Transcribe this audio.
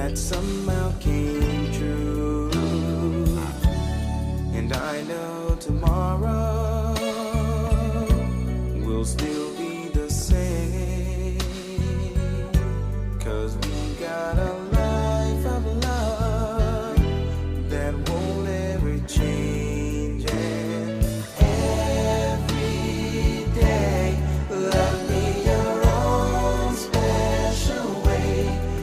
that somehow came true. And I know tomorrow will still be the same, 'cause we got a